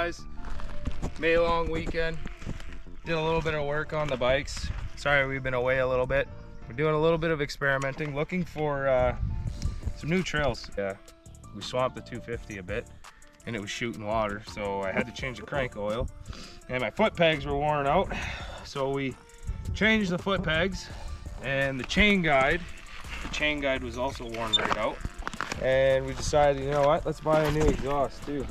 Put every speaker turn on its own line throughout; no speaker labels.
guys? May long weekend. Did a little bit of work on the bikes. Sorry we've been away a little bit. We're doing a little bit of experimenting, looking for some new trails. Yeah, we swamped the 250 a bit and it was shooting water, so I had to change the crank oil. And my foot pegs were worn out, so we changed the foot pegs and the chain guide. The chain guide was also worn right out. And we decided, you know what, let's buy a new exhaust too.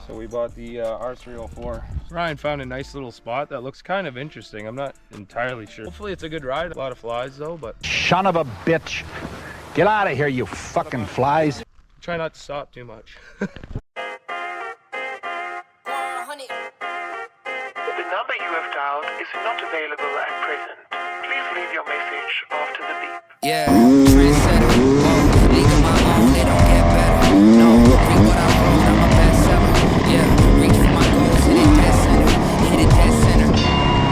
So we bought the R304. Ryan found a nice little spot that looks kind of interesting. I'm not entirely sure. Hopefully it's a good ride. A lot of flies though, but...
Son of a bitch. Get out of here, you fucking flies.
Try not to stop too much.
The number you have dialed is not available at present. Please leave your message after the beep.
Yeah, trendsetter, whoa, league of my own, they don't get better. No, read what I wrote, I'm a bestseller. Yeah, reach for my goals, hit it dead center, hit it dead center.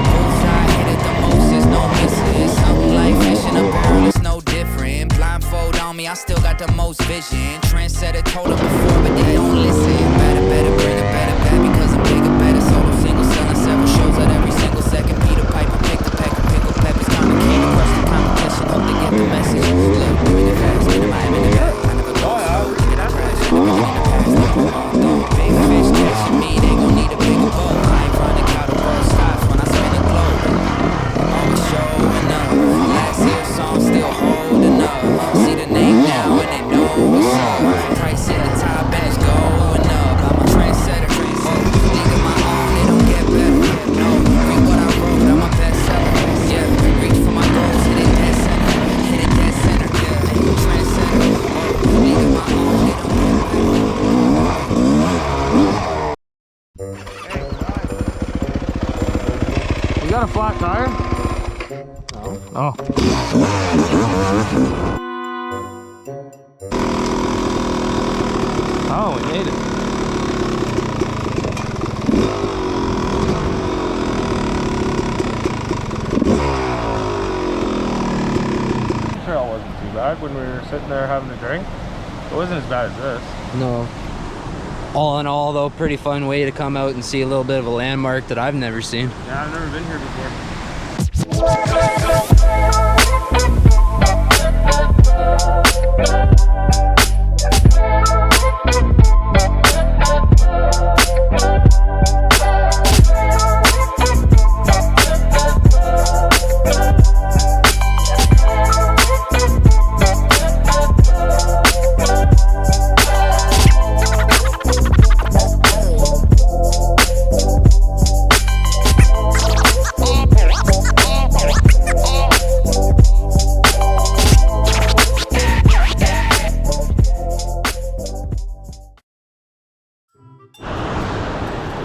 Bullseye, hit it the most, there's no missing. It's something like fishing a barrel, it's no different. Blindfold on me, I still got the most vision. Trendsetter told them before, but they don't listen. Better, bring it better, because I'm bigger, better. Solo single, selling several shows at every single second. Peter Piper, pick the pecker, pickle peppers, kinda candy crush the competition. Hope they get the message. Look, give me the fast, get in my in the back. I never go slow, look at that crash. In the past, big fish catching me, they gon' need a bigger boat. I ain't running out of world stops when I spin the globe. Always showing up. Last year's song still holding up. See the name now and they know what's up. Price in the top edge going up. I'm a trendsetter. League of my own, they don't get better. No, read what I wrote, I'm a bestseller. Yeah, reach for my goals, hit it dead center. Hit it dead center, yeah. Trendsetter. League of my own, they don't get better.
You got a flat tire? No. Oh. Oh, we made it. The trail wasn't too bad when we were sitting there having a drink. It wasn't as bad as this.
No. All in all, though, pretty fun way to come out and see a little bit of a landmark that I've never seen.
Yeah, I've never been here before.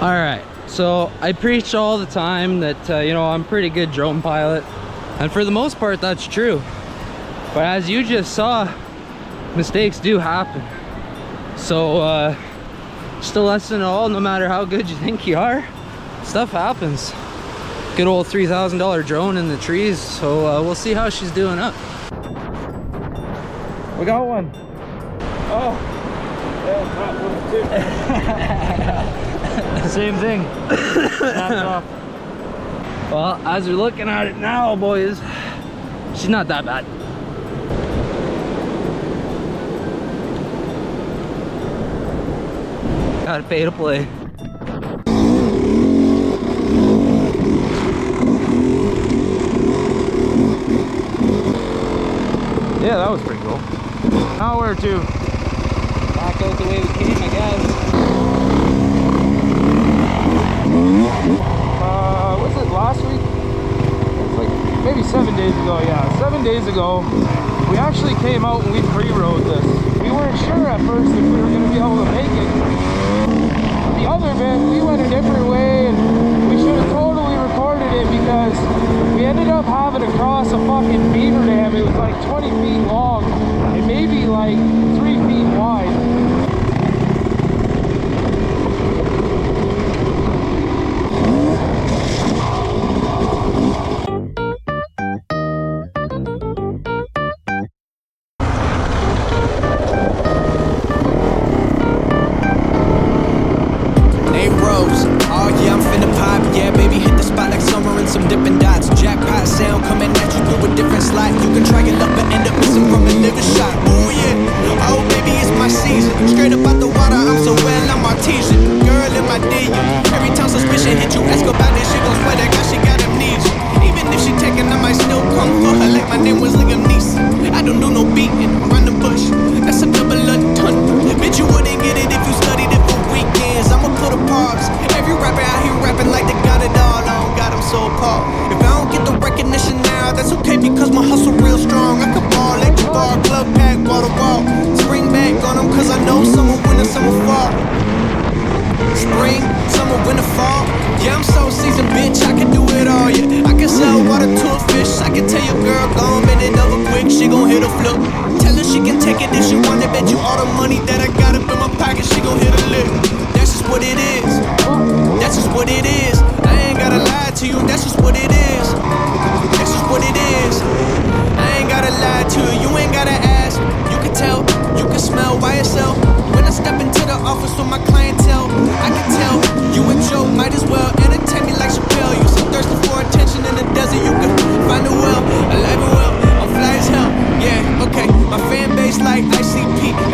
Alright, so I preach all the time that, you know, I'm a pretty good drone pilot. And for the most part, that's true. But as you just saw, mistakes do happen. So, just a lesson to all, no matter how good you think you are, stuff happens. Good old $3,000 drone in the trees, so we'll see how she's doing up.
We got one. Oh. Yeah, one too. Same thing. Snapped off.
Well, as we're looking at it now, boys, she's not that bad. Gotta pay to play.
Yeah, that was pretty cool. Now where to?
Back out the way we came, I guess.
Was it last week? It's like maybe 7 days ago. Yeah, 7 days ago, we actually came out and we pre-rode this. We weren't sure at first if we were going to be able to make it. The other bit, we went a different way, and we should have totally recorded it because we ended up having to cross a fucking beaver dam. It was like 20 feet long and maybe like 3 feet wide.
Name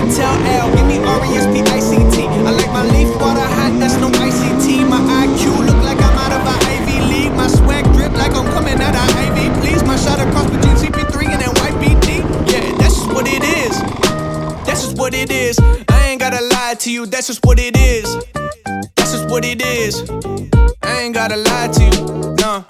And tell L, give me R-E-S-P-I-C-T. I like my leaf water hot, that's no ICT. My IQ look like I'm out of an Ivy League. My swag drip like I'm coming out of Ivy, please. My shot across between CP3 and then YBD. Yeah, that's just what it is. That's just what it is. I ain't gotta lie to you, that's just what it is. That's just what it is. I ain't gotta lie to you, no.